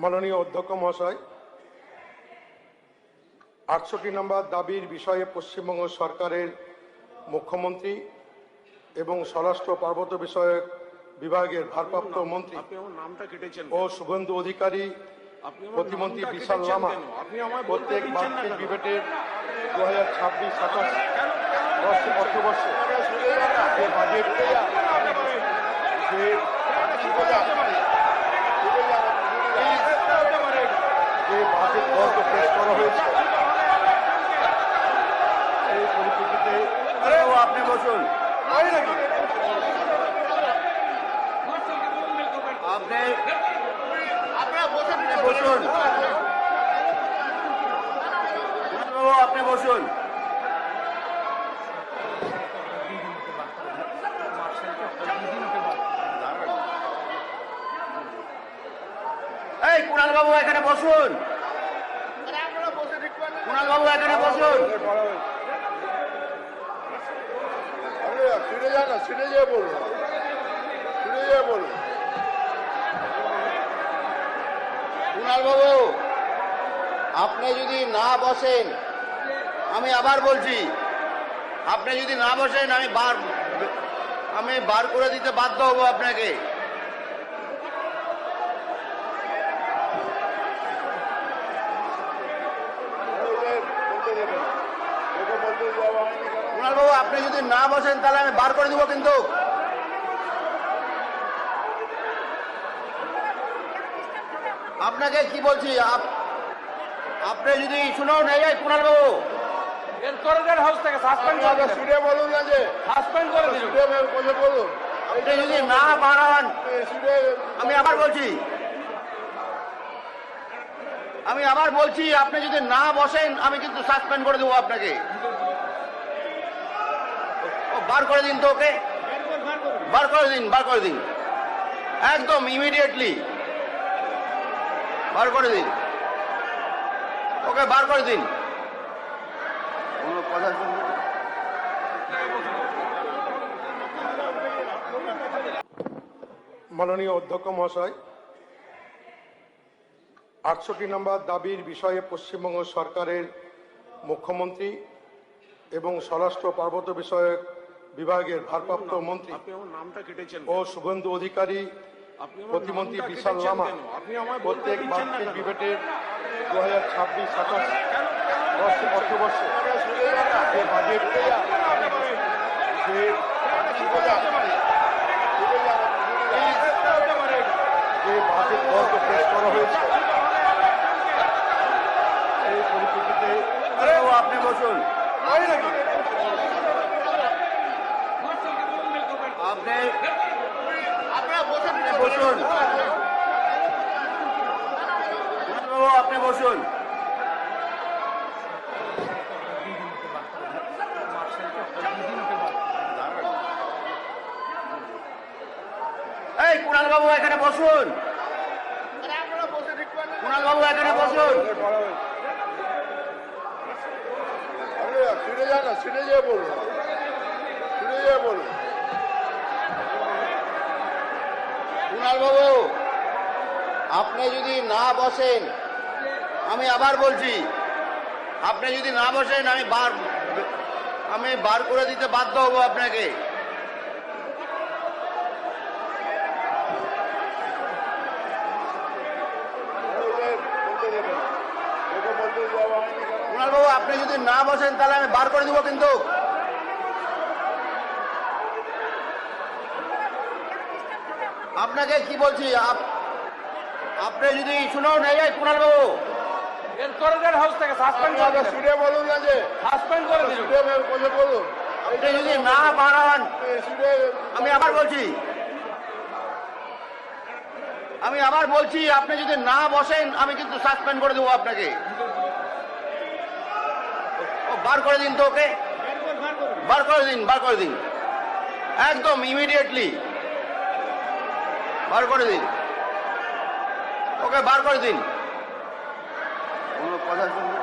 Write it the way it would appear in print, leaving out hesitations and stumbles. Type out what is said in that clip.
মাননীয় অধ্যক্ষ মহাশয়, 68 নম্বর দাবির বিষয়ে পশ্চিমবঙ্গ সরকারের মুখ্যমন্ত্রী এবং স্বরাষ্ট্র পার্বত্য বিষয়ক বিভাগের ভারপ্রাপ্ত মন্ত্রী ও শুভেন্দু অধিকারী, প্রতিমন্ত্রী বিশাল লামা প্রত্যেক বার্ষিক ডিবেটের 2026-27 অর্থবর্ষে যে বাজেট গত পেশ করা হয়েছে, এই পরিপ্রেক্ষিতে আপনি বসুন। আপনি বসুন। এই কুণাল বাবু এখানে বসুন। কুণাল বাবু এখানে বসুন। ছুটে যান না, ছুটে যেয়ে বলুন, ছুটে যেয়ে বলুন। কুণাল বাবু, আপনি যদি না বসেন, আমি আবার বলছি, আপনি যদি না বসেন আমি বার করে দিতে বাধ্য হব আপনাকে। কুণাল বাবু, আপনি যদি না বসেন তাহলে আমি বার করে দিব কিন্তু। আপনাকে কি বলছি, আপনি যদি শুনুন, এই কুণাল বাবু, হাউস থেকে সাসপেন্ড করে ছুটে বলুন না, যে সাসপেন্ড করে দিন। ছুটে বলুন। আপনি যদি না বাড়ান, আমি আবার বলছি, আপনি যদি না বসেন আমি কিন্তু সাসপেন্ড করে দেবো আপনাকে। বার করে দিন তো ওকে, বার করে দিন একদম ইমিডিয়েটলি বার করে দিন ওকে, বার করে দিন। কোনো কথা শুনবেন? মাননীয় অধ্যক্ষ মহাশয়, 68 নম্বর দাবির বিষয়ে পশ্চিমবঙ্গ সরকারের মুখ্যমন্ত্রী এবং স্বরাষ্ট্র পার্বত্য বিষয়ক বিভাগের ভারপ্রাপ্ত মন্ত্রী ও শুভেন্দু অধিকারী, প্রতিমন্ত্রী বিশাল লামা প্রত্যেক বার্ষিক ডিবেটের 2026-27 অর্থবর্ষে যে বাজেট গত পেশ করা হয়েছে, এই পরিপ্রেক্ষিতে আপনি বসুন। আপনি বসুন। এই কুণাল বাবু এখানে বসুন। কুণাল বাবু এখানে বসুন। ছুটে যান না, ছুটে যেয়ে বলুন, ছুটে যেয়ে বলুন। কুণাল বাবু, আপনি যদি না বসেন, আমি আবার বলছি, আপনি যদি না বসেন আমি বার করে দিতে বাধ্য হব আপনাকে। কুণাল বাবু, আপনি যদি না বসেন তাহলে আমি বার করে দিব কিন্তু। আপনাকে কি বলছি, আপনি যদি শুনুন, এই কুণাল বাবু, হাউস থেকে সাসপেন্ড করে ছুটে বলুন না, যে সাসপেন্ড করে দিন। ছুটে বলুন। আপনি যদি না বাড়ান, আমি আবার বলছি, আপনি যদি না বসেন আমি কিন্তু সাসপেন্ড করে দেবো আপনাকে। বার করে দিন তো ওকে, বার করে দিন একদম ইমিডিয়েটলি বার করে দিন ওকে, বার করে দিন। কোনো কথা শুনবেন?